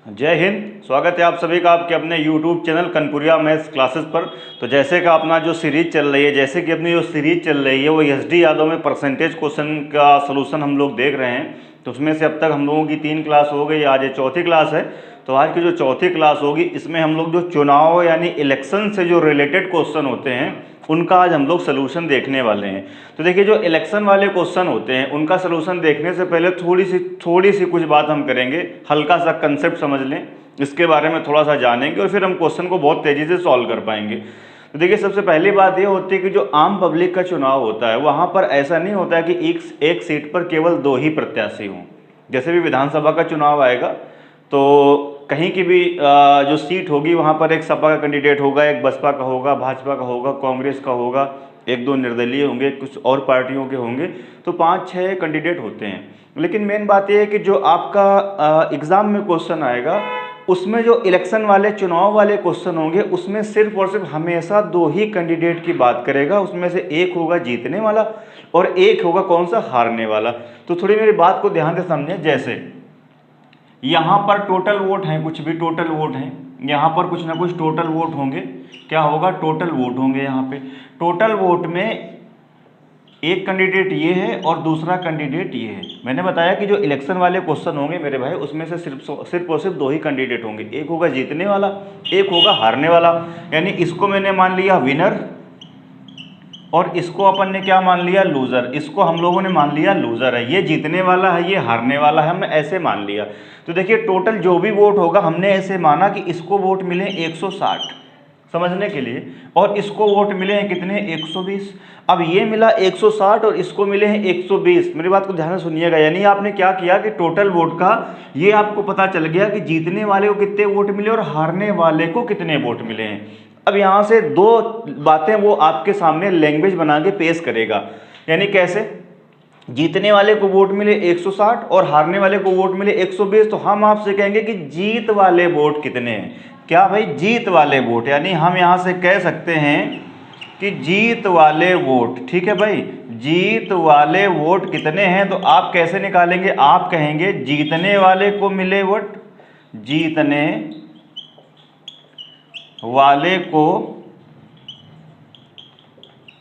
जय हिंद। स्वागत है आप सभी का आपके अपने YouTube चैनल कनपुरिया मैथ्स क्लासेस पर। तो जैसे कि अपना जो सीरीज चल रही है, जैसे कि अपनी जो सीरीज चल रही है वो एसडी यादव में परसेंटेज क्वेश्चन का सलूशन हम लोग देख रहे हैं। तो उसमें से अब तक हम लोगों की 3 क्लास हो गई, आज ये चौथी क्लास है। तो आज की जो चौथी क्लास होगी इसमें हम लोग जो चुनाव यानी इलेक्शन से जो रिलेटेड क्वेश्चन होते हैं उनका आज हम लोग सलूशन देखने वाले हैं। तो देखिए, जो इलेक्शन वाले क्वेश्चन होते हैं उनका सलूशन देखने से पहले थोड़ी सी कुछ बात हम करेंगे, हल्का सा कंसेप्ट समझ लें, इसके बारे में थोड़ा सा जानेंगे और फिर हम क्वेश्चन को बहुत तेज़ी से सॉल्व कर पाएंगे। तो देखिए, सबसे पहली बात ये होती है कि जो आम पब्लिक का चुनाव होता है वहाँ पर ऐसा नहीं होता है कि एक सीट पर केवल 2 ही प्रत्याशी हों। जैसे भी विधानसभा का चुनाव आएगा तो कहीं की भी जो सीट होगी वहाँ पर एक सपा का कैंडिडेट होगा, एक बसपा का होगा, भाजपा का होगा, कांग्रेस का होगा, 1-2 निर्दलीय होंगे, कुछ और पार्टियों के होंगे। तो 5-6 कैंडिडेट होते हैं। लेकिन मेन बात यह है कि जो आपका एग्ज़ाम में क्वेश्चन आएगा उसमें जो इलेक्शन वाले चुनाव वाले क्वेश्चन होंगे उसमें सिर्फ और सिर्फ हमेशा 2 ही कैंडिडेट की बात करेगा। उसमें से एक होगा जीतने वाला और एक होगा कौन सा, हारने वाला। तो थोड़ी मेरी बात को ध्यान से समझें। जैसे यहाँ पर टोटल वोट हैं, कुछ भी टोटल वोट हैं, यहाँ पर कुछ ना कुछ टोटल वोट होंगे। क्या होगा, टोटल वोट होंगे। यहाँ पे टोटल वोट में एक कैंडिडेट ये है और दूसरा कैंडिडेट ये है। मैंने बताया कि जो इलेक्शन वाले क्वेश्चन होंगे मेरे भाई उसमें से सिर्फ और सिर्फ 2 ही कैंडिडेट होंगे, एक होगा जीतने वाला, एक होगा हारने वाला। यानी इसको मैंने मान लिया विनर और इसको अपन ने क्या मान लिया, लूज़र। इसको हम लोगों ने मान लिया लूज़र है, ये जीतने वाला है, ये हारने वाला है, हमने ऐसे मान लिया। तो देखिए, टोटल जो भी वोट होगा हमने ऐसे माना कि इसको वोट मिले 160 समझने के लिए, और इसको वोट मिले हैं कितने, 120। अब ये मिला 160 और इसको मिले हैं 120। मेरी बात को ध्यान से सुनिएगा। यानी आपने क्या किया कि टोटल वोट का ये आपको पता चल गया कि जीतने वाले को कितने वोट मिले और हारने वाले को कितने वोट मिले हैं। अब यहाँ से 2 बातें वो आपके सामने लैंग्वेज बना के पेश करेगा। यानी कैसे, जीतने वाले को वोट मिले 160 और हारने वाले को वोट मिले 120। तो हम आपसे कहेंगे कि जीत वाले वोट कितने हैं। क्या भाई, जीत वाले वोट। यानी हम यहाँ से कह सकते हैं कि जीत वाले वोट, ठीक है भाई, जीत वाले वोट कितने हैं। तो आप कैसे निकालेंगे, आप कहेंगे जीतने वाले को मिले वोट, जीतने वाले को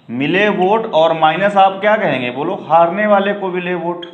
मिले वोट, और माइनस आप क्या कहेंगे, बोलो, हारने वाले को मिले वोट,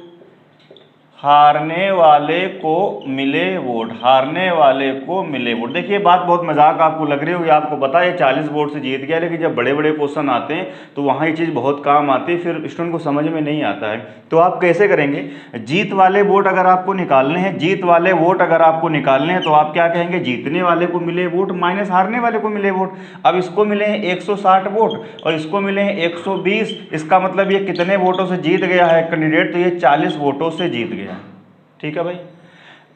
हारने वाले को मिले वोट, हारने वाले को मिले वोट। देखिए, बात बहुत मजाक आपको लग रही होगी, आपको पता है 40 वोट से जीत गया, लेकिन जब बड़े बड़े क्वेश्चन आते हैं तो वहाँ ये चीज़ बहुत काम आती है, फिर स्टूडेंट को समझ में नहीं आता है। तो आप कैसे करेंगे, जीत वाले वोट अगर आपको निकालने हैं, जीत वाले वोट अगर आपको निकालने हैं तो आप क्या कहेंगे, जीतने वाले को मिले वोट माइनस हारने वाले को मिले वोट। अब इसको मिले हैं 160 वोट और इसको मिले हैं 120। इसका मतलब ये कितने वोटों से जीत गया है कैंडिडेट, तो ये 40 वोटों से जीत गया। ठीक है भाई।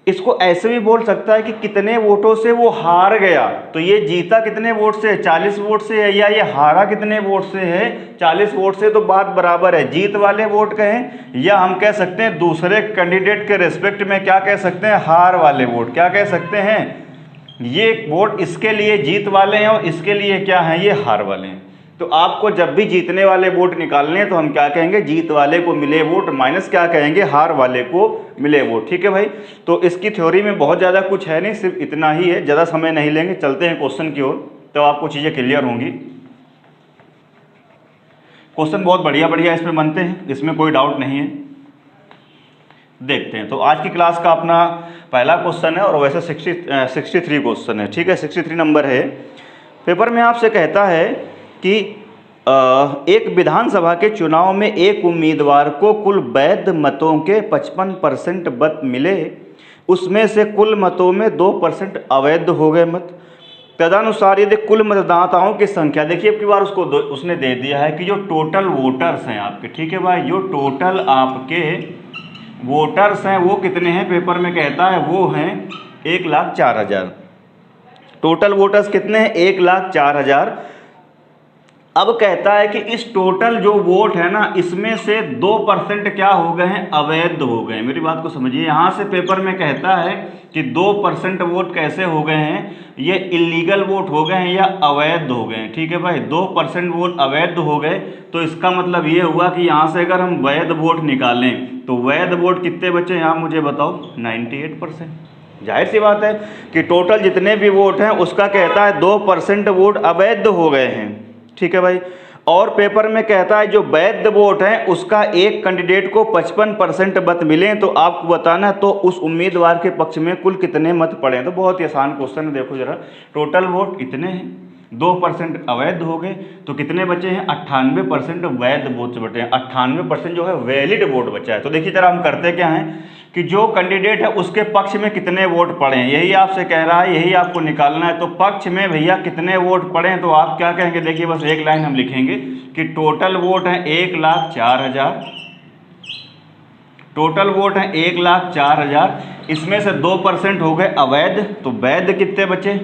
इसको ऐसे भी बोल सकता है कि कितने वोटों से वो हार गया। तो ये जीता कितने वोट से, 40 वोट से है, या ये हारा कितने वोट से है, 40 वोट से। तो बात बराबर है, जीत वाले वोट कहें या हम कह सकते हैं दूसरे कैंडिडेट के रेस्पेक्ट में क्या कह सकते हैं, हार वाले वोट। क्या कह सकते हैं, ये वोट इसके लिए जीत वाले हैं और इसके लिए क्या हैं, ये हार वाले हैं। तो आपको जब भी जीतने वाले वोट निकालने हैं तो हम क्या कहेंगे, जीत वाले को मिले वोट माइनस क्या कहेंगे, हार वाले को मिले वोट। ठीक है भाई। तो इसकी थ्योरी में बहुत ज़्यादा कुछ है नहीं, सिर्फ इतना ही है, ज़्यादा समय नहीं लेंगे, चलते हैं क्वेश्चन की ओर, तो आपको चीज़ें क्लियर होंगी। क्वेश्चन बहुत बढ़िया बढ़िया इसमें बनते हैं, इसमें कोई डाउट नहीं है। देखते हैं। तो आज की क्लास का अपना पहला क्वेश्चन है और वैसे 63 क्वेश्चन है। ठीक है, 63 नंबर है। पेपर में आपसे कहता है कि एक विधानसभा के चुनाव में एक उम्मीदवार को कुल वैध मतों के 55% मत मिले, उसमें से कुल मतों में 2% अवैध हो गए मत। तदनुसार यदि कुल मतदाताओं की संख्या, देखिए अब की बार उसने दे दिया है कि जो टोटल वोटर्स हैं आपके, ठीक है भाई, जो टोटल आपके वोटर्स हैं वो कितने हैं, पेपर में कहता है वो हैं 1,04,000। टोटल वोटर्स कितने हैं, 1,04,000। अब कहता है कि इस टोटल जो वोट है ना, इसमें से 2% क्या हो गए हैं, अवैध हो गए। मेरी बात को समझिए, यहाँ से पेपर में कहता है कि 2% वोट कैसे हो गए हैं, ये इलीगल वोट हो गए हैं या अवैध हो गए हैं। ठीक है भाई, 2% वोट अवैध हो गए। तो इसका मतलब ये हुआ कि यहाँ से अगर हम वैध वोट निकालें तो वैध वोट कितने बचे हैं, आप मुझे बताओ, 98%। जाहिर सी बात है कि टोटल जितने भी वोट हैं उसका कहता है 2% वोट अवैध हो गए हैं। ठीक है भाई। और पेपर में कहता है जो वैध वोट है उसका एक कैंडिडेट को 55% मत मिले तो आपको बताना है तो उस उम्मीदवार के पक्ष में कुल कितने मत पड़े। तो बहुत ही आसान क्वेश्चन है, देखो जरा, टोटल वोट इतने हैं, 2% अवैध हो गए तो कितने बचे हैं, 98% वैध वोट बचे हैं, 98% जो है वैलिड वोट बचा है। तो देखिए जरा हम करते क्या हैं कि जो कैंडिडेट है उसके पक्ष में कितने वोट पड़े हैं यही आपसे कह रहा है, यही आपको निकालना है। तो पक्ष में भैया कितने वोट पड़े हैं तो आप क्या कहेंगे, देखिए बस एक लाइन हम लिखेंगे कि टोटल वोट है 1,04,000, टोटल वोट है 1,04,000, इसमें से 2% हो गए अवैध, तो वैध कितने बचे,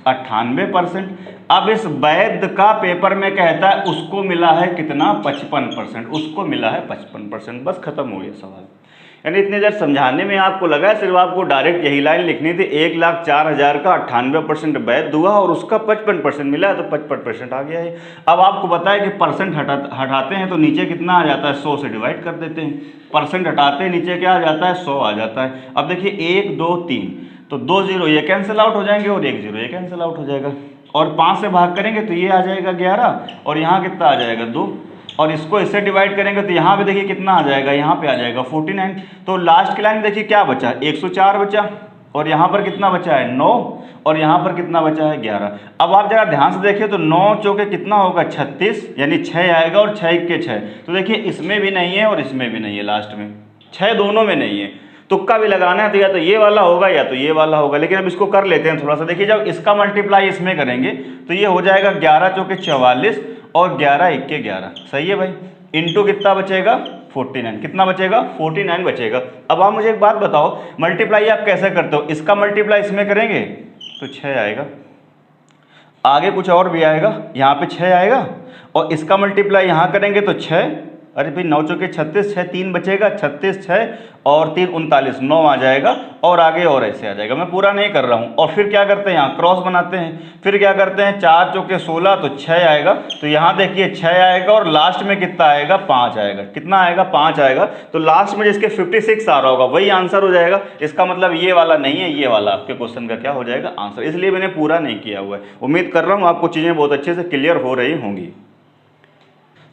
98%। अब इस वैध का पेपर में कहता है उसको मिला है कितना, 55%, उसको मिला है 55%। बस खत्म हो गया सवाल। यानी इतनी देर समझाने में आपको लगा सिर्फ आपको डायरेक्ट यही लाइन लिखनी थी, 1,04,000 का 98% वैध हुआ और उसका 55% मिला है तो 55% आ गया है। अब आपको पता है कि परसेंट हटाते हैं तो नीचे कितना आ जाता है, 100 से डिवाइड कर देते हैं, परसेंट हटाते हैं नीचे क्या आ जाता है, 100 आ जाता है। अब देखिए 1 2 3 तो 2 0 ये कैंसिल आउट हो जाएंगे और 1 0 ये कैंसिल आउट हो जाएगा, और 5 से भाग करेंगे तो ये आ जाएगा 11 और यहाँ कितना आ जाएगा 2, और इसको इससे डिवाइड करेंगे तो यहाँ पे देखिए कितना आ जाएगा, यहाँ पे आ जाएगा 49। तो लास्ट की लाइन देखिए क्या बचा, 104 बचा, और यहाँ पर कितना बचा है 9, और यहाँ पर कितना बचा है 11। अब आप जरा ध्यान से देखिए तो 9 चौके कितना होगा 36, यानी 6 आएगा और 6 के 6। तो देखिए इसमें भी नहीं है और इसमें भी नहीं है, लास्ट में 6 दोनों में नहीं है। तुक्का भी लगाना है तो या तो ये वाला होगा या तो ये वाला होगा, लेकिन अब इसको कर लेते हैं थोड़ा सा। देखिए जब इसका मल्टीप्लाई इसमें करेंगे तो ये हो जाएगा 11 चौके 44 और 11 1 11, सही है भाई, इंटू कितना बचेगा 49, कितना बचेगा 49 बचेगा। अब आप मुझे एक बात बताओ, मल्टीप्लाई आप कैसे करते हो, इसका मल्टीप्लाई इसमें करेंगे तो 6 आएगा, आगे कुछ और भी आएगा, यहाँ पे 6 आएगा, और इसका मल्टीप्लाई यहाँ करेंगे तो 6, अरे भाई 9 चौके 36, 6 3 बचेगा, 36 6 और 3 39, 9 आ जाएगा, और आगे और ऐसे आ जाएगा। मैं पूरा नहीं कर रहा हूँ। और फिर क्या करते हैं, यहाँ क्रॉस बनाते हैं, फिर क्या करते हैं 4 चौके 16 तो 6 आएगा, तो यहाँ देखिए 6 आएगा और लास्ट में कितना आएगा 5 आएगा, कितना आएगा 5 आएगा, तो लास्ट में जिसके 56 आ रहा होगा वही आंसर हो जाएगा। इसका मतलब ये वाला नहीं है, ये वाला आपके क्वेश्चन का क्या हो जाएगा आंसर, इसलिए मैंने पूरा नहीं किया हुआ है। उम्मीद कर रहा हूँ आपको चीज़ें बहुत अच्छे से क्लियर हो रही होंगी।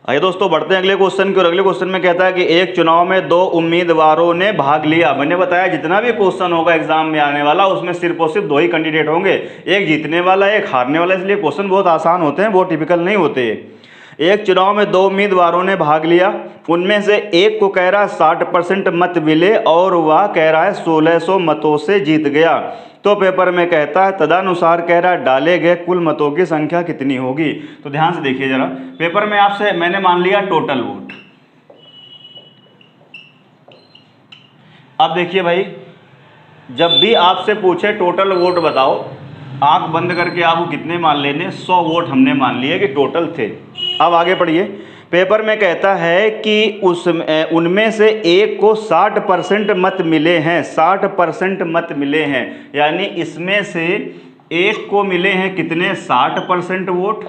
आइए दोस्तों बढ़ते हैं अगले क्वेश्चन की, और अगले क्वेश्चन में कहता है कि एक चुनाव में 2 उम्मीदवारों ने भाग लिया। मैंने बताया जितना भी क्वेश्चन होगा एग्जाम में आने वाला उसमें सिर्फ और सिर्फ 2 ही कैंडिडेट होंगे, एक जीतने वाला एक हारने वाला, इसलिए क्वेश्चन बहुत आसान होते हैं, बहुत टिपिकल नहीं होते। एक चुनाव में 2 उम्मीदवारों ने भाग लिया, उनमें से एक को कह रहा है 60% मत मिले और वह कह रहा है 1600 मतों से जीत गया। तो पेपर में कहता है तदनुसार कह रहा है डाले गए कुल मतों की संख्या कितनी होगी। तो ध्यान से देखिए जरा, पेपर में आपसे मैंने मान लिया टोटल वोट। अब देखिए भाई, जब भी आपसे पूछे टोटल वोट बताओ, आंख बंद करके आपको कितने मान लेने, 100 वोट हमने मान लिए कि टोटल थे। अब आगे पढ़िए, पेपर में कहता है कि उनमें से एक को 60% मत मिले हैं, 60% मत मिले हैं, यानी इसमें से एक को मिले हैं कितने 60% वोट,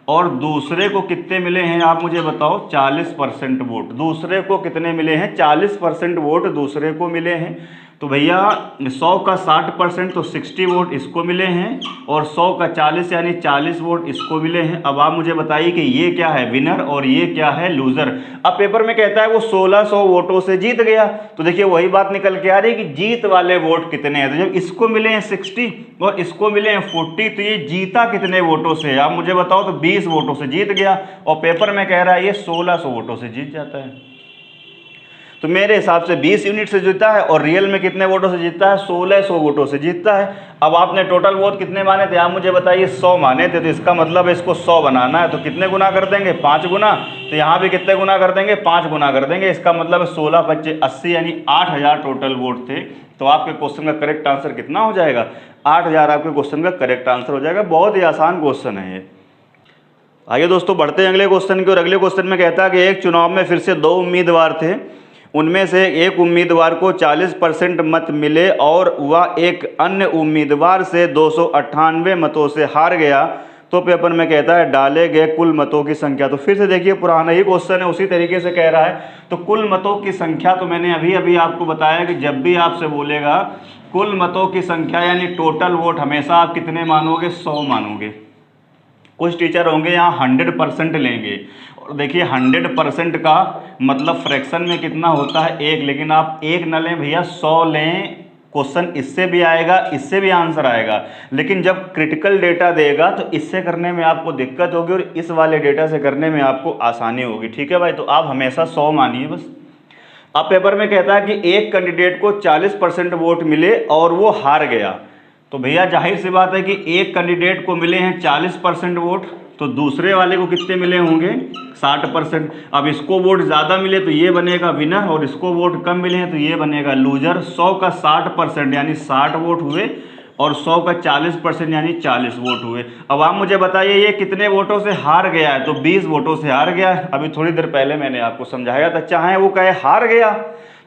और दूसरे को कितने मिले हैं आप मुझे बताओ 40% वोट। दूसरे को कितने मिले हैं 40% वोट दूसरे को मिले हैं। तो भैया 100 का 60% तो 60 वोट इसको मिले हैं, और 100 का 40 यानी 40 वोट इसको मिले हैं। अब आप मुझे बताइए कि ये क्या है विनर और ये क्या है लूजर। अब पेपर में कहता है वो 1600 वोटों से जीत गया, तो देखिए वही बात निकल के आ रही है कि जीत वाले वोट कितने हैं। तो जब इसको मिले हैं 60 और इसको मिले हैं 40, तो ये जीता कितने वोटों से, आप मुझे बताओ। तो 20 वोटों से जीत गया, और पेपर में कह रहा है ये 1600 वोटों से जीत जाता है। तो मेरे हिसाब से 20 यूनिट से जीतता है, और रियल में कितने वोटों से जीतता है 1600 वोटों से जीतता है। अब आपने टोटल वोट कितने माने थे आप मुझे बताइए, 100 माने थे, तो इसका मतलब इसको 100 बनाना है, तो कितने गुना कर देंगे 5 गुना। तो यहाँ भी कितने गुना कर देंगे 5 गुना कर देंगे। इसका मतलब 16 25 80 यानी 8000 टोटल वोट थे। तो आपके क्वेश्चन का करेक्ट आंसर कितना हो जाएगा 8000, आपके क्वेश्चन का करेक्ट आंसर हो जाएगा। बहुत ही आसान क्वेश्चन है ये। आइए दोस्तों बढ़ते हैं अगले क्वेश्चन की, और अगले क्वेश्चन में कहता है कि एक चुनाव में फिर से 2 उम्मीदवार थे, उनमें से एक उम्मीदवार को 40% मत मिले और वह एक अन्य उम्मीदवार से 298 मतों से हार गया। तो पेपर में कहता है डाले गए कुल मतों की संख्या। तो फिर से देखिए पुराना ही क्वेश्चन है, उसी तरीके से कह रहा है। तो कुल मतों की संख्या तो मैंने अभी अभी आपको बताया कि जब भी आपसे बोलेगा कुल मतों की संख्या यानी टोटल वोट हमेशा आप कितने मानोगे, 100 मानोगे। कुछ टीचर होंगे यहाँ 100% लेंगे, और देखिए 100% का मतलब फ्रैक्शन में कितना होता है, 1, लेकिन आप 1 न लें भैया, 100 लें, क्वेश्चन इससे भी आएगा, इससे भी आंसर आएगा। लेकिन जब क्रिटिकल डेटा देगा तो इससे करने में आपको दिक्कत होगी और इस वाले डेटा से करने में आपको आसानी होगी। ठीक है भाई, तो आप हमेशा 100 मानिए बस। अब पेपर में कहता है कि एक कैंडिडेट को 40% वोट मिले और वो हार गया, तो भैया जाहिर सी बात है कि एक कैंडिडेट को मिले हैं 40% वोट, तो दूसरे वाले को कितने मिले होंगे, 60%। अब इसको वोट ज़्यादा मिले तो ये बनेगा विनर, और इसको वोट कम मिले हैं तो ये बनेगा लूजर। 100 का 60% यानी 60 वोट हुए, और 100 का 40% यानी 40 वोट हुए। अब आप मुझे बताइए ये कितने वोटों से हार गया है, तो 20 वोटों से हार गया है। अभी थोड़ी देर पहले मैंने आपको समझाया था, चाहे वो कहे हार गया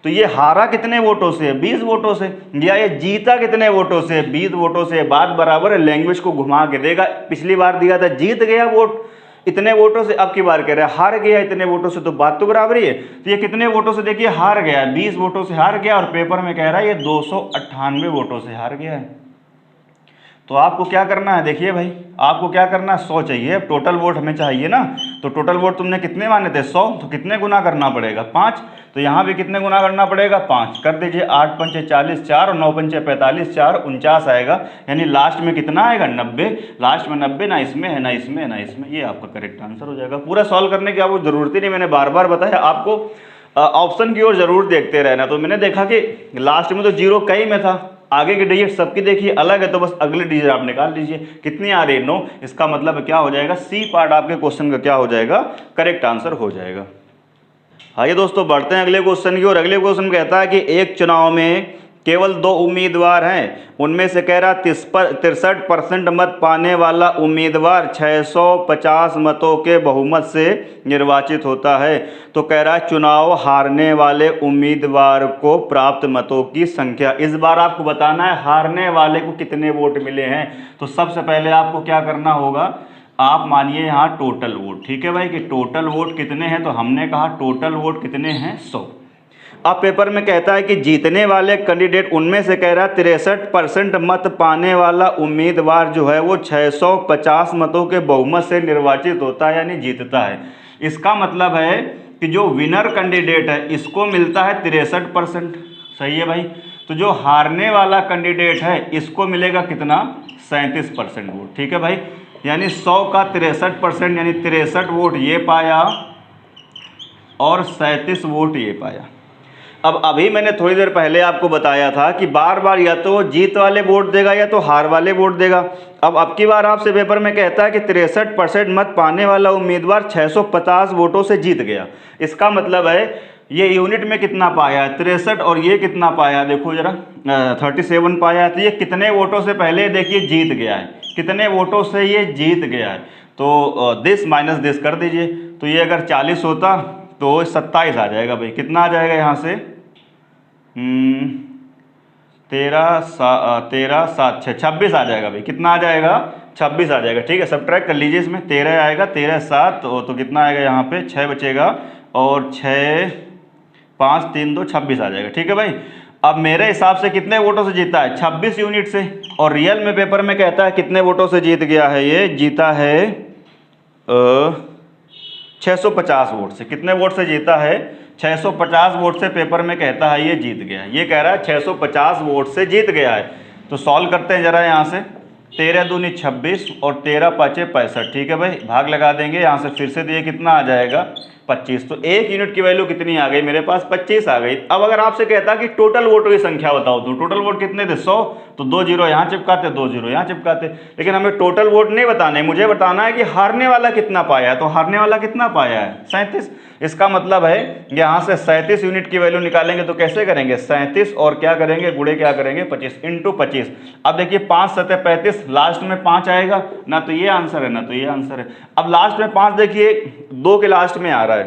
तो ये हारा कितने वोटों से, 20 वोटों से, या ये जीता कितने वोटों से, 20 वोटों से। बात बराबर है, लैंग्वेज को घुमा के देगा। पिछली बार दिया था जीत गया वोट इतने वोटों से, अब की बार कह रहा है हार गया इतने वोटों से, तो बात तो बराबर ही है। तो ये कितने वोटों से, देखिए हार गया है, 20 वोटों से हार गया, और पेपर में कह रहा है ये 298 वोटों से हार गया है। तो आपको क्या करना है, देखिए भाई आपको क्या करना है, 100 चाहिए, टोटल वोट हमें चाहिए ना। तो टोटल वोट तुमने कितने माने थे, 100, तो कितने गुना करना पड़ेगा, 5। तो यहाँ भी कितने गुना करना पड़ेगा, 5 कर दीजिए। 8 पंचे 40, 4 और 9 पंचे 45, 4 49 आएगा, यानी लास्ट में कितना आएगा, 90। लास्ट में 90, ना इसमें है ना इसमें है ना इसमें, ये आपका करेक्ट आंसर हो जाएगा। पूरा सॉल्व करने की आपको जरूरत ही नहीं, मैंने बार बार बताया आपको ऑप्शन की ओर जरूर देखते रहना। तो मैंने देखा कि लास्ट में तो 0 कई में था, आगे की डिजिट सबकी देखिए अलग है, तो बस अगले डिजिट आप निकाल लीजिए कितनी आ रही है, 9। इसका मतलब क्या हो जाएगा, सी पार्ट आपके क्वेश्चन का क्या हो जाएगा, करेक्ट आंसर हो जाएगा। आइए दोस्तों बढ़ते हैं अगले क्वेश्चन की ओर। अगले क्वेश्चन कहता है कि एक चुनाव में केवल 2 उम्मीदवार हैं, उनमें से कह रहा 63% मत पाने वाला उम्मीदवार 650 मतों के बहुमत से निर्वाचित होता है। तो कह रहा है चुनाव हारने वाले उम्मीदवार को प्राप्त मतों की संख्या। इस बार आपको बताना है हारने वाले को कितने वोट मिले हैं। तो सबसे पहले आपको क्या करना होगा, आप मानिए यहाँ टोटल वोट, ठीक है भाई, कि टोटल वोट कितने हैं। तो हमने कहा टोटल वोट कितने हैं, 100। अब पेपर में कहता है कि जीतने वाले कैंडिडेट, उनमें से कह रहा है 63% मत पाने वाला उम्मीदवार जो है वो 650 मतों के बहुमत से निर्वाचित होता है, यानी जीतता है। इसका मतलब है कि जो विनर कैंडिडेट है इसको मिलता है 63%, सही है भाई। तो जो हारने वाला कैंडिडेट है इसको मिलेगा कितना, 37% वोट, ठीक है भाई। यानी 100 का 63% यानी 63 वोट ये पाया और 37 वोट ये पाया। अब अभी मैंने थोड़ी देर पहले आपको बताया था कि बार बार या तो जीत वाले वोट देगा या तो हार वाले वोट देगा। अब की बार आपसे पेपर में कहता है कि 63% मत पाने वाला उम्मीदवार 650 वोटों से जीत गया। इसका मतलब है ये यूनिट में कितना पाया है, 63, और ये कितना पाया, देखो जरा 37 पाया है। तो ये कितने वोटों से पहले देखिए जीत गया है, कितने वोटों से ये जीत गया है। तो दिस माइनस दिस कर दीजिए, तो ये अगर 40 होता तो 27 आ जाएगा भाई। कितना आ जाएगा यहाँ से, 13 7 6 26 आ जाएगा भाई। कितना आ जाएगा, 26 आ जाएगा, ठीक है। सब्ट्रैक्ट कर लीजिए, इसमें 13 आएगा, 13 7 तो कितना आएगा यहाँ पे, 6 बचेगा, और 6 5 3 2 26 आ जाएगा, ठीक है भाई। अब मेरे हिसाब से कितने वोटों से जीता है, 26 यूनिट से। और रियल में पेपर में कहता है कितने वोटों से जीत गया है, ये जीता है 650 वोट से। कितने वोट से जीता है, 650 वोट से पेपर में कहता है ये जीत गया है। ये कह रहा है 650 वोट से जीत गया है। तो सॉल्व करते हैं जरा यहाँ से, 13 दूनी 26 और 13 पाँचे 65, ठीक है भाई। भाग लगा देंगे यहाँ से फिर से, तो ये कितना आ जाएगा, 25। तो एक यूनिट की वैल्यू कितनी आ गई मेरे पास, 25 आ गई। अब अगर आपसे कहता कि टोटल वोटों की संख्या बताओ, तो टोटल वोट कितने थे, 100, तो 2 जीरो यहाँ चिपकाते, 2 जीरो यहाँ चिपकाते। लेकिन हमें टोटल वोट नहीं बताने, मुझे बताना है कि हारने वाला कितना पाया है। तो हारने वाला कितना पाया है, 37। इसका मतलब है यहाँ से 37 यूनिट की वैल्यू निकालेंगे तो कैसे करेंगे, 37 और क्या करेंगे, गुणे क्या करेंगे, 25 इंटू 25। अब देखिए 5 7 35, लास्ट में 5 आएगा ना, तो ये आंसर है ना, तो ये आंसर है। अब लास्ट में 5 देखिए 2 के लास्ट में आ रहा है,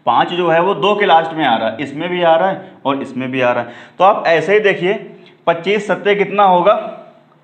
5 जो है वो 2 के लास्ट में आ रहा है, इसमें भी आ रहा है और इसमें भी आ रहा है। तो आप ऐसे ही देखिए 25 7 कितना होगा,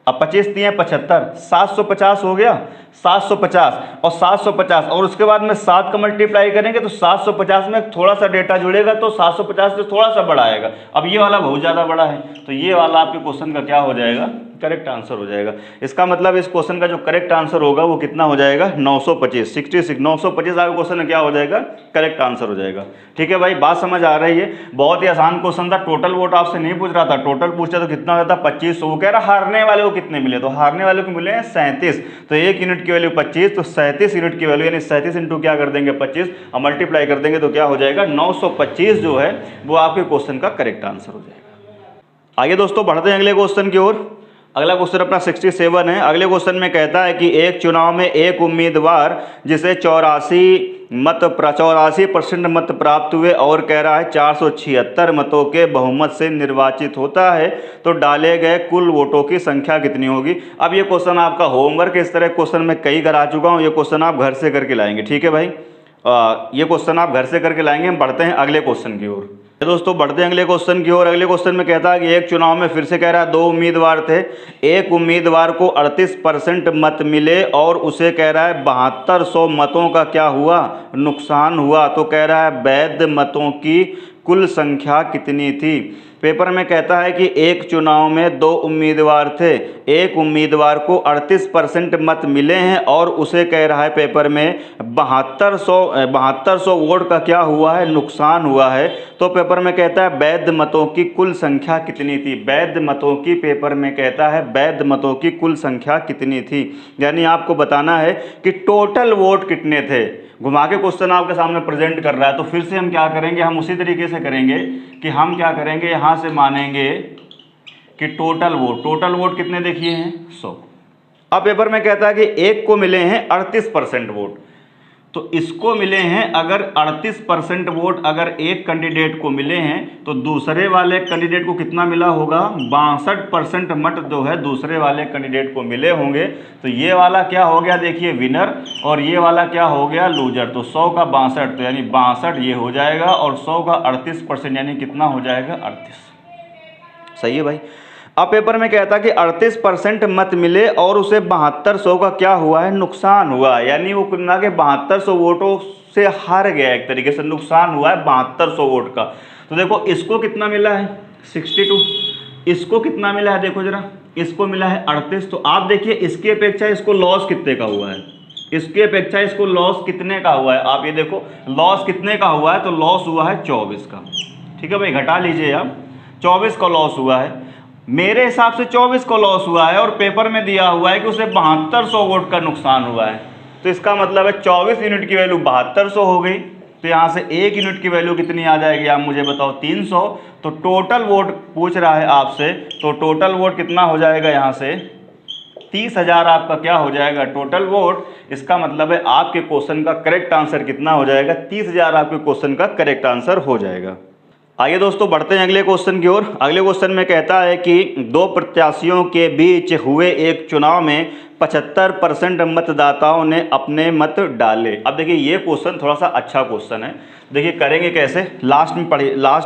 अब 25 दिए 75, 750 हो गया, 750 और 750 और उसके बाद में 7 का मल्टीप्लाई करेंगे तो 750 में थोड़ा सा डेटा जुड़ेगा तो 750 से थोड़ा सा बड़ा आएगा। अब ये वाला बहुत ज़्यादा बड़ा है तो ये वाला आपके क्वेश्चन का क्या हो जाएगा, करेक्ट आंसर हो जाएगा। इसका मतलब इस क्वेश्चन का जो करेक्ट आंसर होगा वो कितना हो जाएगा, 925, 66, 925 आपके क्वेश्चन में क्या हो जाएगा, करेक्ट आंसर हो जाएगा। ठीक है भाई, बात समझ आ रही है। बहुत ही आसान क्वेश्चन था, टोटल वोट आपसे नहीं पूछ रहा था, टोटल पूछता तो कितना होता 25। वो कह रहा हारने वाले को कितने मिले, तो हारने वाले को मिले हैं 37, तो 1 यूनिट की वैल्यू 25, तो 37 यूनिट की वैल्यू यानी 37 इंटू क्या कर देंगे 25 और मल्टीप्लाई कर देंगे तो क्या हो जाएगा 925 जो है वो आपके क्वेश्चन का करेक्ट आंसर हो जाएगा। आइए दोस्तों बढ़ते हैं अगले क्वेश्चन की ओर। अगला क्वेश्चन अपना 67 है। अगले क्वेश्चन में कहता है कि एक चुनाव में एक उम्मीदवार जिसे 84% मत प्राप्त हुए और कह रहा है 476 मतों के बहुमत से निर्वाचित होता है तो डाले गए कुल वोटों की संख्या कितनी होगी। अब ये क्वेश्चन आपका होमवर्क, इस तरह क्वेश्चन मैं कई करा चुका हूँ, ये क्वेश्चन आप घर से करके लाएंगे। ठीक है भाई, ये क्वेश्चन आप घर से करके लाएंगे। हम बढ़ते हैं अगले क्वेश्चन की ओर। दोस्तों बढ़ते हैं अगले क्वेश्चन की ओर। अगले क्वेश्चन में कहता है कि एक चुनाव में फिर से कह रहा है 2 उम्मीदवार थे, एक उम्मीदवार को 38% मत मिले और उसे कह रहा है 7200 मतों का क्या हुआ, नुकसान हुआ। तो कह रहा है वैध मतों की कुल संख्या कितनी थी। पेपर में कहता है कि एक चुनाव में 2 उम्मीदवार थे, एक उम्मीदवार को 38% मत मिले हैं और उसे कह रहा है पेपर में 7200 वोट का क्या हुआ है, नुकसान हुआ है। तो पेपर में कहता है वैध मतों की कुल संख्या कितनी थी। वैध मतों की, पेपर में कहता है वैध मतों की कुल संख्या कितनी थी, यानी आपको बताना है कि टोटल वोट कितने थे। घुमा के क्वेश्चन आपके सामने प्रेजेंट कर रहा है तो फिर से हम क्या करेंगे, हम उसी तरीके से करेंगे कि हम क्या करेंगे, यहाँ से मानेंगे कि टोटल वोट कितने देखिए हैं 100। अब पेपर में कहता है कि एक को मिले हैं 38% वोट, तो इसको मिले हैं अगर 38% वोट अगर एक कैंडिडेट को मिले हैं तो दूसरे वाले कैंडिडेट को कितना मिला होगा, 62% मत जो है दूसरे वाले कैंडिडेट को मिले होंगे। तो ये वाला क्या हो गया देखिए विनर और ये वाला क्या हो गया लूजर। तो 100 का 62 तो यानी 62 ये हो जाएगा और 100 का 38% यानी कितना हो जाएगा 38। सही है भाई। अब पेपर में कहता कि 38% मत मिले और उसे 7200 का क्या हुआ है, नुकसान हुआ, यानी वो कितना के 7200 वोटों से हार गया, एक तरीके से नुकसान हुआ है 7200 वोट का। तो देखो इसको कितना मिला है 62, इसको कितना मिला है देखो जरा, इसको मिला है 38। तो आप देखिए इसकी अपेक्षा इसको लॉस कितने का हुआ है, इसकी अपेक्षा इसको लॉस कितने का हुआ है। आप ये देखो लॉस कितने का हुआ है, तो लॉस हुआ है 24 का। ठीक है भाई, घटा लीजिए आप, 24 का लॉस हुआ है। मेरे हिसाब से 24 को लॉस हुआ है और पेपर में दिया हुआ है कि उसे 7200 वोट का नुकसान हुआ है। तो इसका मतलब है 24 यूनिट की वैल्यू 7200 हो गई। तो यहाँ से 1 यूनिट की वैल्यू कितनी आ जाएगी आप मुझे बताओ, 300। तो टोटल वोट पूछ रहा है आपसे, तो टोटल वोट कितना हो जाएगा यहाँ से 30,000 आपका क्या हो जाएगा टोटल वोट। इसका मतलब है आपके क्वेश्चन का करेक्ट आंसर कितना हो जाएगा, 30,000 आपके क्वेश्चन का करेक्ट आंसर हो जाएगा। आइए दोस्तों बढ़ते हैं अगले क्वेश्चन की ओर। अगले क्वेश्चन में कहता है कि 2 प्रत्याशियों के बीच हुए एक चुनाव में 75% मतदाताओं ने अपने मत डाले। अब देखिए ये क्वेश्चन थोड़ा सा अच्छा क्वेश्चन है। देखिए करेंगे कैसे, लास्ट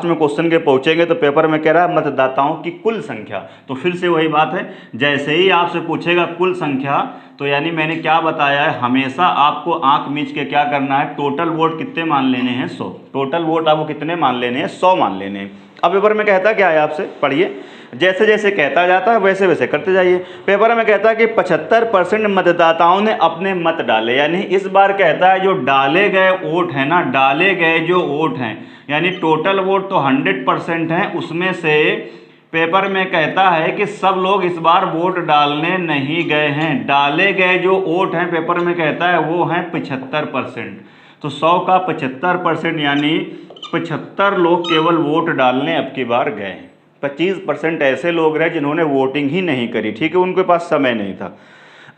में क्वेश्चन के पहुंचेंगे तो पेपर में कह रहा है मतदाताओं की कुल संख्या। तो फिर से वही बात है, जैसे ही आपसे पूछेगा कुल संख्या तो यानी मैंने क्या बताया है, हमेशा आपको आंख मीच के क्या करना है, टोटल वोट कितने मान लेने हैं 100। टोटल वोट आपको कितने मान लेने हैं 100 मान लेने हैं। अब पेपर में कहता क्या है आपसे, पढ़िए, जैसे जैसे कहता जाता है वैसे वैसे करते जाइए। पेपर में कहता है कि 75% मतदाताओं ने अपने मत डाले, यानी इस बार कहता है जो डाले गए वोट हैं ना, डाले गए जो वोट हैं यानी टोटल वोट तो 100% हैं, उसमें से पेपर में कहता है कि सब लोग इस बार वोट डालने नहीं गए हैं। डाले गए जो वोट हैं पेपर में कहता है वो हैं 75%। तो 100 का 75% यानी 75 लोग केवल वोट डालने अब की बार गए। 25% ऐसे लोग रहे जिन्होंने वोटिंग ही नहीं करी, ठीक है, उनके पास समय नहीं था।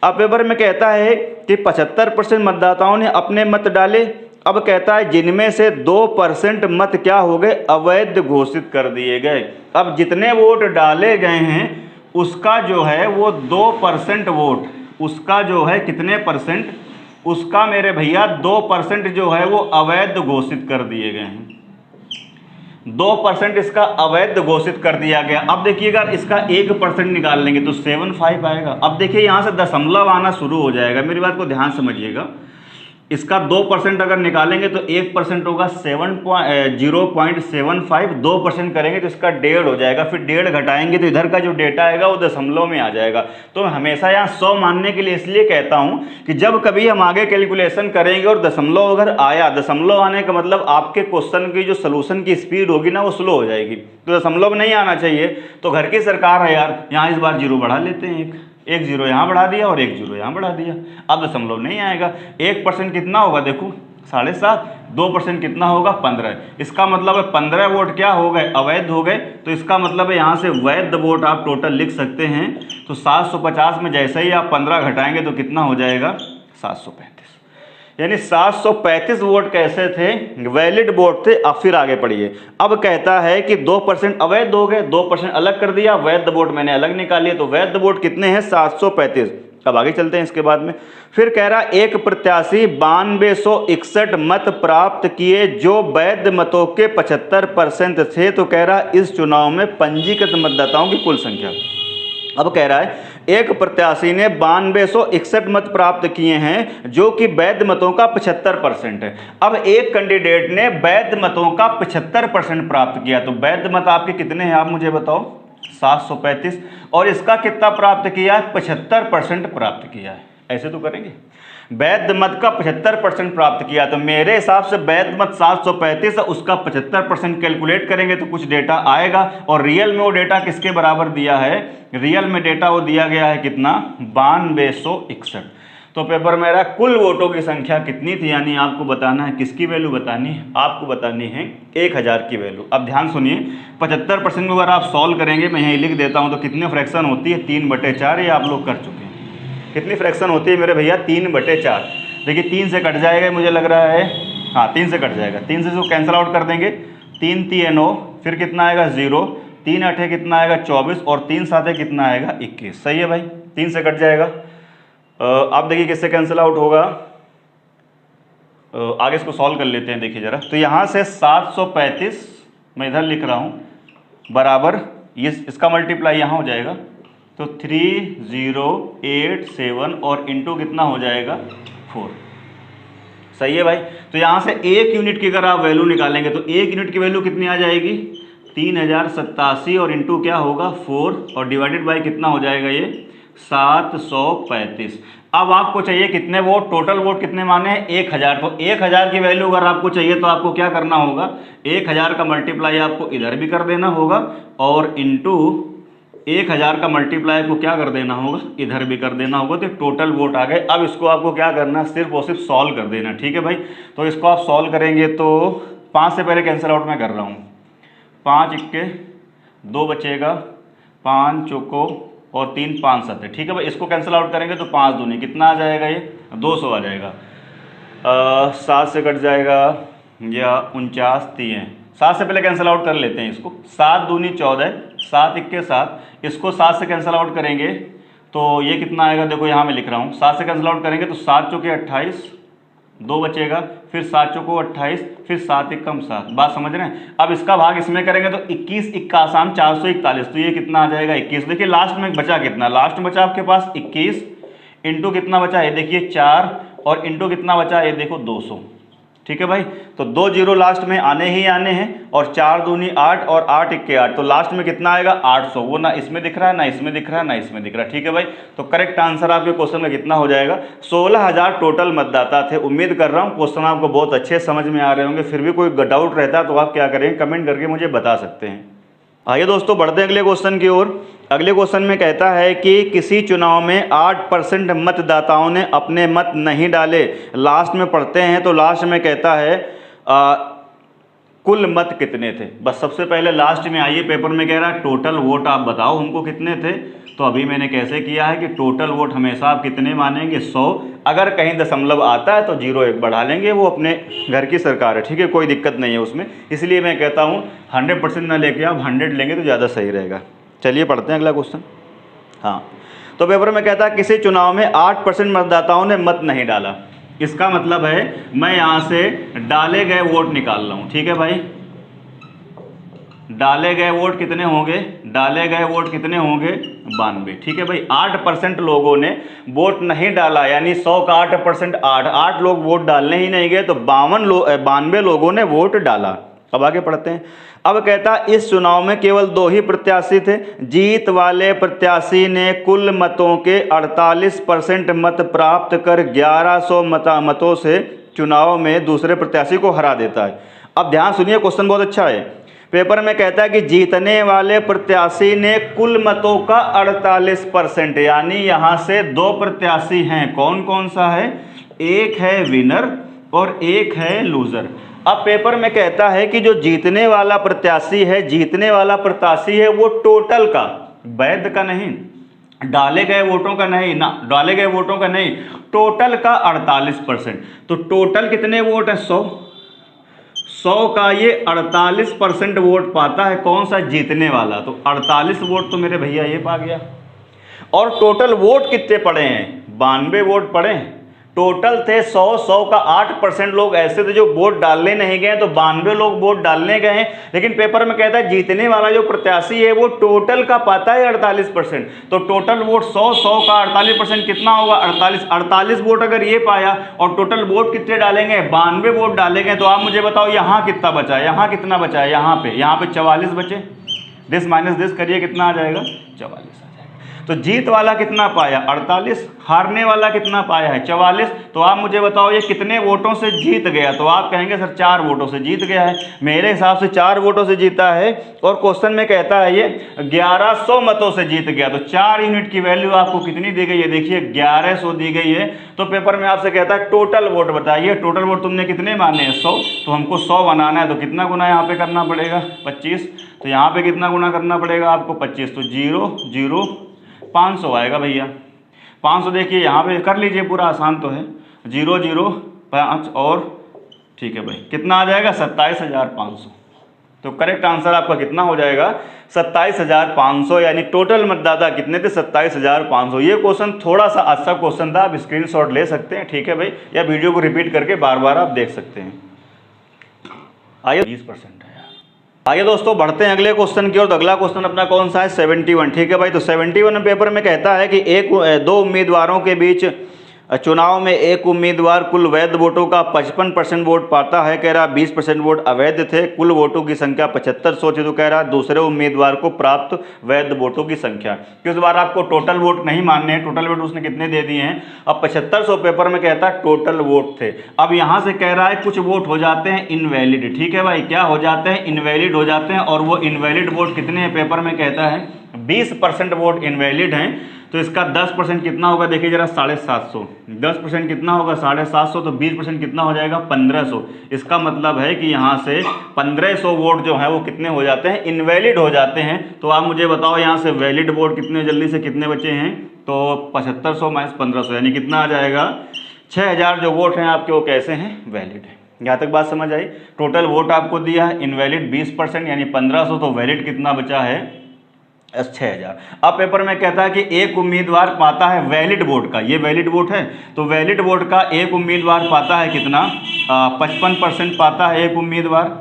अब पेपर में कहता है कि 75% मतदाताओं ने अपने मत डाले। अब कहता है जिनमें से 2% मत क्या हो गए, अवैध घोषित कर दिए गए। अब जितने वोट डाले गए हैं उसका जो है वो 2% वोट, उसका जो है कितने परसेंट, उसका मेरे भैया 2% जो है वो अवैध घोषित कर दिए गए हैं। 2% इसका अवैध घोषित कर दिया गया। अब देखिएगा इसका 1% निकाल लेंगे तो 75 आएगा। अब देखिए यहाँ से दशमलव आना शुरू हो जाएगा, मेरी बात को ध्यान समझिएगा। इसका 2% अगर निकालेंगे तो 1% होगा 0.75, 2% करेंगे तो इसका 1.5 हो जाएगा, फिर 1.5 घटाएंगे तो इधर का जो डेटा आएगा वो दशमलव में आ जाएगा। तो हमेशा यहाँ 100 मानने के लिए इसलिए कहता हूँ कि जब कभी हम आगे कैलकुलेशन करेंगे और दशमलव अगर आया, दशमलव आने का मतलब आपके क्वेश्चन की जो सोल्यूशन की स्पीड होगी ना वो स्लो हो जाएगी, तो दशमलव नहीं आना चाहिए। तो घर की सरकार है यार, यहाँ इस बार 0 बढ़ा लेते हैं, एक 0 यहाँ बढ़ा दिया और एक 0 यहाँ बढ़ा दिया, अब दशमलव नहीं आएगा। 1% कितना होगा देखो 7.5, 2% कितना होगा 15। इसका मतलब है 15 वोट क्या हो गए, अवैध हो गए। तो इसका मतलब है यहाँ से वैध वोट आप टोटल लिख सकते हैं। तो 750 में जैसे ही आप 15 घटाएंगे तो कितना हो जाएगा 735, यानी 735 वोट कैसे थे, वैलिड वोट थे। अब फिर आगे पढ़िए, अब कहता है कि 2% अवैध हो गए, 2% अलग कर दिया, वैध वोट मैंने अलग निकाली, तो वैध वोट कितने हैं 735। अब आगे चलते हैं इसके बाद में, फिर कह रहा एक प्रत्याशी 9261 मत प्राप्त किए जो वैध मतों के 75% थे। तो कह रहा इस चुनाव में पंजीकृत मतदाताओं की कुल संख्या। अब कह रहा है एक प्रत्याशी ने 9261 मत प्राप्त किए हैं जो कि वैध मतों का 75% है। अब एक कैंडिडेट ने वैध मतों का 75% प्राप्त किया, तो वैध मत आपके कितने हैं आप मुझे बताओ 735, और इसका कितना प्राप्त किया है 75% प्राप्त किया है। ऐसे तो करेंगे, वैध मत का 75% प्राप्त किया, तो मेरे हिसाब से वैध मत 735 है, उसका 75% कैलकुलेट करेंगे तो कुछ डेटा आएगा। और रियल में वो डेटा किसके बराबर दिया है, रियल में डेटा वो दिया गया है कितना 9261। तो पेपर मेरा कुल वोटों की संख्या कितनी थी, यानी आपको बताना है किसकी वैल्यू बतानी है, आपको बतानी है 1000 की वैल्यू। अब ध्यान सुनिए, 75% को अगर आप सॉल्व करेंगे, मैं यहीं लिख देता हूँ, तो कितने फ्रैक्शन होती है 3/4, ये आप लोग कर चुके हैं। कितनी फ्रैक्शन होती है मेरे भैया 3/4। देखिए 3 से कट जाएगा मुझे लग रहा है, हाँ 3 से कट जाएगा, 3 से जो कैंसिल आउट कर देंगे, 3 3 9, फिर कितना आएगा 0, 3 8 कितना आएगा 24, और 3 7 कितना आएगा 21। सही है भाई, 3 से कट जाएगा। आप देखिए किससे कैंसिल आउट होगा, आगे इसको सॉल्व कर लेते हैं। देखिए जरा, तो यहाँ से 735 मैं इधर लिख रहा हूँ बराबर ये इसका मल्टीप्लाई यहाँ हो जाएगा, तो 3087 और इंटू कितना हो जाएगा 4। सही है भाई। तो यहाँ से 1 यूनिट की अगर आप वैल्यू निकालेंगे तो 1 यूनिट की वैल्यू कितनी आ जाएगी 3087, और इंटू क्या होगा 4, और डिवाइडेड बाई कितना हो जाएगा ये 735। अब आपको चाहिए कितने वोट, टोटल वोट कितने माने हैं 1000। तो 1000 की वैल्यू अगर आपको चाहिए तो आपको क्या करना होगा, 1000 का मल्टीप्लाई आपको इधर भी कर देना होगा, और इंटू 1000 का मल्टीप्लाई को क्या कर देना होगा, इधर भी कर देना होगा, तो टोटल वोट आ गए। अब इसको आपको क्या करना, सिर्फ और सिर्फ सॉल्व कर देना, ठीक है भाई। तो इसको आप सॉल्व करेंगे तो 5 से पहले कैंसिल आउट मैं कर रहा हूँ, 5 इक्के 2 बचेगा, 5 चौको और 3 5 7 है, ठीक है भाई। इसको कैंसिल आउट करेंगे तो 5 दूनी कितना आ जाएगा, ये 200 आ जाएगा। 7 से कट जाएगा या 49 3, 7 से पहले कैंसिल आउट कर लेते हैं इसको, 7 दूनी 14, 7 इक्के 7, इसको 7 से कैंसिल आउट करेंगे तो ये कितना आएगा, देखो यहाँ मैं लिख रहा हूँ, 7 से कैंसिल आउट करेंगे तो 7 चौके 28, 2 बचेगा, फिर 7 चौको 28, फिर 7 एकम 7। बात समझ रहे हैं। अब इसका भाग इसमें करेंगे तो 21 इक्कासान 441, तो ये कितना आ जाएगा 21। देखिए लास्ट में बचा कितना, लास्ट में बचा आपके पास 21, इंटू कितना बचा है देखिए 4, और इंटू कितना बचा है देखो 200, ठीक है भाई। तो 2 0 लास्ट में आने ही आने हैं, और 4 दूनी 8 और 8 इक्के 8, तो लास्ट में कितना आएगा 800। वो ना इसमें दिख रहा है, ना इसमें दिख रहा है, ना इसमें दिख रहा है, ठीक है भाई। तो करेक्ट आंसर आपके क्वेश्चन में कितना हो जाएगा 16000 टोटल मतदाता थे। उम्मीद कर रहा हूँ क्वेश्चन आपको बहुत अच्छे समझ में आ रहे होंगे। फिर भी कोई डाउट रहता है तो आप क्या करेंगे, कमेंट करके मुझे बता सकते हैं। आइए दोस्तों बढ़ते हैं अगले क्वेश्चन की ओर। अगले क्वेश्चन में कहता है कि किसी चुनाव में 8% मतदाताओं ने अपने मत नहीं डाले। लास्ट में पढ़ते हैं तो लास्ट में कहता है कुल मत कितने थे। बस सबसे पहले लास्ट में आइए, पेपर में कह रहा है टोटल वोट आप बताओ हमको कितने थे। तो अभी मैंने कैसे किया है कि टोटल वोट हमेशा आप कितने मानेंगे 100, अगर कहीं दशमलव आता है तो 0 1 बढ़ा लेंगे, वो अपने घर की सरकार है, ठीक है, कोई दिक्कत नहीं है उसमें। इसलिए मैं कहता हूँ 100% ना लेके आप 100 लेंगे तो ज़्यादा सही रहेगा। चलिए पढ़ते हैं अगला क्वेश्चन। हाँ, तो पेपर में कहता है किसी चुनाव में 8% मतदाताओं ने मत नहीं डाला। इसका मतलब है मैं यहाँ से डाले गए वोट निकाल रहा हूँ, ठीक है भाई। डाले गए वोट कितने होंगे, डाले गए वोट कितने होंगे 92। ठीक है भाई, 8% लोगों ने वोट नहीं डाला, यानी 100 का 8%, 8 लोग वोट डालने ही नहीं गए, तो 92 लोगों ने वोट डाला। अब आगे पढ़ते हैं। अब कहता इस चुनाव में केवल 2 ही प्रत्याशी थे। जीत वाले प्रत्याशी ने कुल मतों के 48% मत प्राप्त कर 1100 मतों से चुनाव में दूसरे प्रत्याशी को हरा देता है। अब ध्यान सुनिए, क्वेश्चन बहुत अच्छा है। पेपर में कहता है कि जीतने वाले प्रत्याशी ने कुल मतों का 48%, यानी यहां से 2 प्रत्याशी हैं। कौन कौन सा है, एक है विनर और एक है लूजर। अब पेपर में कहता है कि जो जीतने वाला प्रत्याशी है, जीतने वाला प्रत्याशी है वो टोटल का, वैध का नहीं, डाले गए वोटों का नहीं ना, डाले गए वोटों का नहीं, टोटल का 48%। तो टोटल कितने वोट है 100 का ये 48% वोट पाता है। कौन सा, जीतने वाला। तो 48 वोट तो मेरे भैया ये पा गया। और टोटल वोट कितने पड़े हैं, 92 वोट पड़े हैं। टोटल थे 100 का 8% लोग ऐसे थे जो वोट डालने नहीं गए, तो 92 लोग वोट डालने गए हैं। लेकिन पेपर में कहता है जीतने वाला जो प्रत्याशी है वो टोटल का पाता है 48%। तो टोटल वोट 100 का 48% कितना होगा, 48 वोट अगर ये पाया, और टोटल वोट कितने डालेंगे, 92 वोट डालेंगे। तो आप मुझे बताओ यहाँ कितना बचा है, यहाँ कितना बचा है, यहाँ पे 44 बचे। दिस माइनस दिस करिए, कितना आ जाएगा 44। तो जीत वाला कितना पाया 48, हारने वाला कितना पाया है 44। तो आप मुझे बताओ ये कितने वोटों से जीत गया। तो आप कहेंगे सर 4 वोटों से जीत गया है। मेरे हिसाब से 4 वोटों से जीता है। और क्वेश्चन में कहता है ये 1100 मतों से जीत गया। तो 4 यूनिट की वैल्यू आपको कितनी दी गई है, देखिए 1100 दी गई है। तो पेपर में आपसे कहता है टोटल वोट बताइए, टोटल वोट तुमने कितने माने हैं 100। तो हमको 100 बनाना है, तो कितना गुना यहाँ पे करना पड़ेगा 25। तो यहाँ पे कितना गुना करना पड़ेगा आपको 25। तो 0 0 500 आएगा भैया। 500 देखिए यहाँ पे कर लीजिए, पूरा आसान तो है। 0 0 5 और ठीक है भाई, कितना आ जाएगा 27,500। तो करेक्ट आंसर आपका कितना हो जाएगा 27,500, यानी टोटल मतदाता कितने थे 27,500। ये क्वेश्चन थोड़ा सा अच्छा क्वेश्चन था, आप स्क्रीनशॉट ले सकते हैं। ठीक है भाई, या वीडियो को रिपीट करके बार बार आप देख सकते हैं। आइए 20% है। आइए दोस्तों बढ़ते हैं अगले क्वेश्चन की ओर। तो अगला क्वेश्चन अपना कौन सा है 71। ठीक है भाई, तो 71 पेपर में कहता है कि 2 उम्मीदवारों के बीच चुनाव में एक उम्मीदवार कुल वैध वोटों का 55% वोट पाता है। कह रहा 20% वोट अवैध थे। कुल वोटों की संख्या 7500 थी। तो कह रहा दूसरे उम्मीदवार को प्राप्त वैध वोटों की संख्या। इस बार आपको टोटल वोट नहीं मानने हैं, टोटल वोट उसने कितने दे दिए हैं। अब 7500 पेपर में कहता है टोटल वोट थे। अब यहाँ से कह रहा है कुछ वोट हो जाते हैं इनवैलिड। ठीक है भाई, क्या हो जाते हैं, इनवैलिड हो जाते हैं। और वो इनवैलिड वोट कितने हैं, पेपर में कहता है 20% वोट इनवैलिड हैं। तो इसका 10% कितना होगा, देखिए जरा 750। 10% कितना होगा 750। तो 20% कितना हो जाएगा 1500। इसका मतलब है कि यहाँ से 1500 वोट जो है वो कितने हो जाते हैं, इनवैलिड हो जाते हैं। तो आप मुझे बताओ यहाँ से वैलिड वोट कितने जल्दी से कितने बचे हैं। तो 7500 माइनस 1500 यानी कितना आ जाएगा 6000 जो वोट हैं आपके वो कैसे हैं, वैलिड है। यहाँ तक बात समझ आई। टोटल वोट आपको दिया है इनवैलिड 20% यानी 1500। तो वैलिड कितना बचा है 6000। अब पेपर में कहता है कि एक उम्मीदवार पाता है वैलिड वोट का, ये वैलिड वोट है। तो वैलिड वोट का एक उम्मीदवार पाता है कितना 55% पाता है एक उम्मीदवार।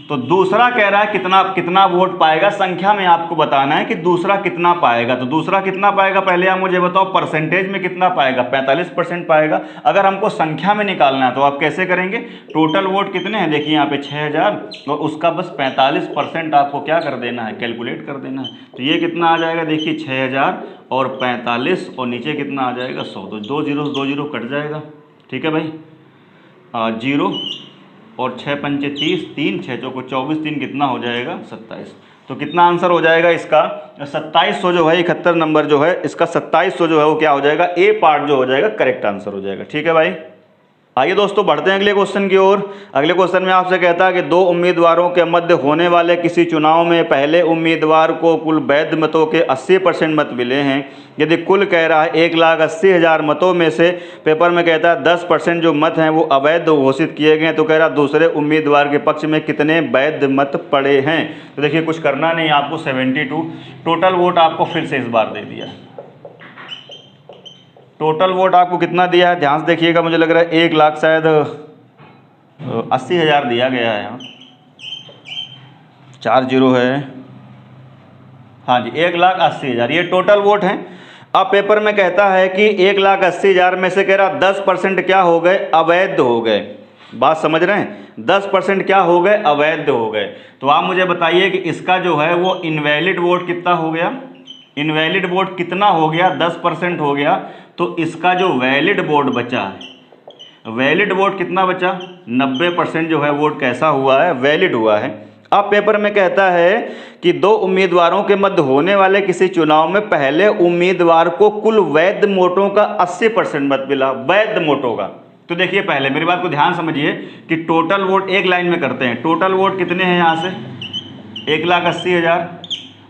तो दूसरा कह रहा है कितना वोट पाएगा, संख्या में आपको बताना है कि दूसरा कितना पाएगा। तो दूसरा कितना पाएगा पहले आप मुझे बताओ, परसेंटेज में कितना पाएगा 45% पाएगा। अगर हमको संख्या में निकालना है तो आप कैसे करेंगे, टोटल वोट कितने हैं देखिए यहाँ पे 6000 और उसका बस 45% आपको क्या कर देना है, कैलकुलेट कर देना है। तो ये कितना आ जाएगा देखिए 6000 और 45 और नीचे कितना आ जाएगा 100। तो 2 0 कट जाएगा। ठीक है भाई, 0 और 6 पंचे 30, 3 6 चौको 24, 3 कितना हो जाएगा 27। तो कितना आंसर हो जाएगा इसका 2700 जो है 71 नंबर जो है इसका 2700 जो है वो क्या हो जाएगा, ए पार्ट जो हो जाएगा करेक्ट आंसर हो जाएगा। ठीक है भाई, आइए दोस्तों बढ़ते हैं अगले क्वेश्चन की ओर। अगले क्वेश्चन में आपसे कहता है कि 2 उम्मीदवारों के मध्य होने वाले किसी चुनाव में पहले उम्मीदवार को कुल वैध मतों के 80% मत मिले हैं। यदि कुल कह रहा है 1,80,000 मतों में से पेपर में कहता है 10% जो मत हैं वो अवैध घोषित किए गए। तो कह रहा दूसरे उम्मीदवार के पक्ष में कितने वैध मत पड़े हैं। तो देखिए कुछ करना नहीं आपको, 72 टोटल वोट आपको फिर से इस बार दे दिया। टोटल वोट आपको कितना दिया है ध्यान से देखिएगा, मुझे लग रहा है 1 लाख शायद 80,000 दिया गया है यहाँ। 4 जीरो है, हाँ जी 1,80,000 ये टोटल वोट हैं। अब पेपर में कहता है कि 1,80,000 में से कह रहा 10% क्या हो गए, अवैध हो गए। बात समझ रहे हैं, 10% क्या हो गए, अवैध हो गए। तो आप मुझे बताइए कि इसका जो है वो इनवैलिड वोट कितना हो गया, इनवैलिड वोट कितना हो गया, 10% हो गया। तो इसका जो वैलिड वोट बचा है, वैलिड वोट कितना बचा, 90% जो है वोट कैसा हुआ है, वैलिड हुआ है। अब पेपर में कहता है कि दो उम्मीदवारों के मध्य होने वाले किसी चुनाव में पहले उम्मीदवार को कुल वैध वोटों का 80% मत मिला, वैध वोटों का। तो देखिए पहले मेरी बात को ध्यान समझिए कि टोटल वोट एक लाइन में करते हैं। टोटल वोट कितने हैं यहाँ से, 1,80,000,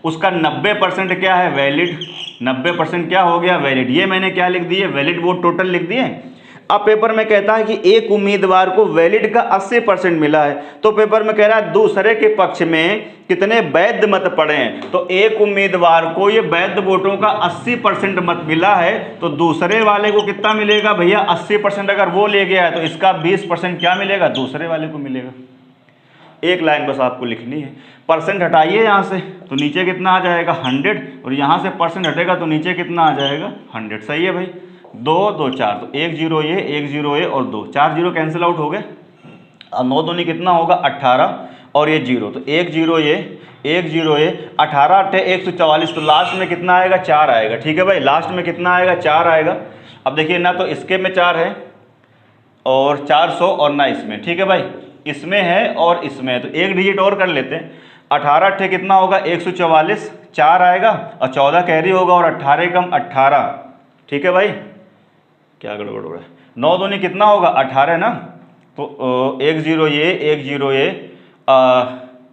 उसका 90% क्या है, वैलिड। 90% क्या हो गया, वैलिड। ये मैंने क्या लिख दिए, वैलिड वोट टोटल लिख दिए। अब पेपर में कहता है कि एक उम्मीदवार को वैलिड का 80% मिला है, तो पेपर में कह रहा है दूसरे के पक्ष में कितने वैध मत पड़े हैं। तो एक उम्मीदवार को ये वैध वोटों का 80% मत मिला है, तो दूसरे वाले को कितना मिलेगा भैया, 80%। अगर वो ले गया है तो इसका 20% क्या मिलेगा, दूसरे वाले को मिलेगा। एक लाइन बस आपको लिखनी है। परसेंट हटाइए यहाँ से तो नीचे कितना आ जाएगा, 100, और यहाँ से परसेंट हटेगा तो नीचे कितना आ जाएगा, 100। सही है भाई, 2 2 4, तो 1 0 ये, 1 0 ये और 2, 4 जीरो कैंसिल आउट हो गए। अब 9 दूनी कितना होगा, 18, और ये 0, तो 1 0 ये, 1 0 ये, 18 8 144, तो लास्ट में कितना आएगा, 4 आएगा। ठीक है भाई, लास्ट में कितना आएगा, 4 आएगा। अब देखिए ना तो इसके में 4 है और 400, और ना इसमें। ठीक है भाई, इसमें है और इसमें है, तो एक डिजिट और कर लेते हैं। 18 8 कितना होगा, 144, 4 आएगा और 14 कैरी होगा, और 18 कम 18। ठीक है भाई, क्या गड़बड़ हो रहा है, 9 दूनी कितना होगा, 18 ना, तो 1 0 ये, 1 0 ये,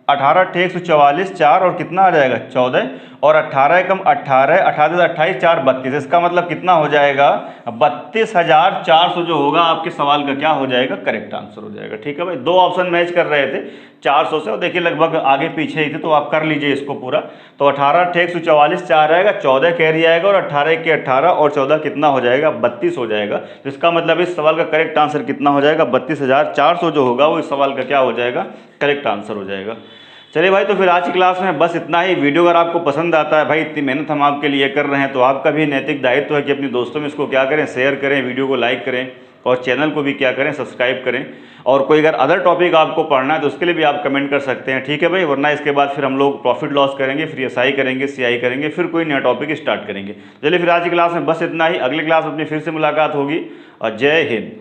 18 8 144, 4 और कितना आ जाएगा, 14, और 18 कम 18, 18 28, 4 32। इसका मतलब कितना हो जाएगा, 32,400 जो होगा आपके सवाल का क्या हो जाएगा, करेक्ट आंसर हो जाएगा। ठीक है भाई, दो ऑप्शन मैच कर रहे थे 400 से, और देखिए लगभग आगे पीछे ही थे, तो आप कर लीजिए इसको पूरा। तो 18 8 144, 4 आएगा, 14 कैरी आएगा, और 18 के 18 और 14 कितना हो जाएगा, 32 हो जाएगा। तो इसका मतलब इस सवाल का करेक्ट आंसर कितना हो जाएगा, 32,400 जो होगा वो इस सवाल का क्या हो जाएगा, करेक्ट आंसर हो जाएगा। चलिए भाई, तो फिर आज की क्लास में बस इतना ही। वीडियो अगर आपको पसंद आता है भाई, इतनी मेहनत हम आपके लिए कर रहे हैं, तो आपका भी नैतिक दायित्व है कि अपने दोस्तों में इसको क्या करें, शेयर करें, वीडियो को लाइक करें, और चैनल को भी क्या करें, सब्सक्राइब करें। और कोई अगर अदर टॉपिक आपको पढ़ना है तो उसके लिए भी आप कमेंट कर सकते हैं। ठीक है भाई, वरना इसके बाद फिर हम लोग प्रॉफिट लॉस करेंगे, फिर एसआई करेंगे, सीआई करेंगे, फिर कोई नया टॉपिक स्टार्ट करेंगे। चलिए फिर आज की क्लास में बस इतना ही। अगली क्लास अपनी फिर से मुलाकात होगी, और जय हिंद।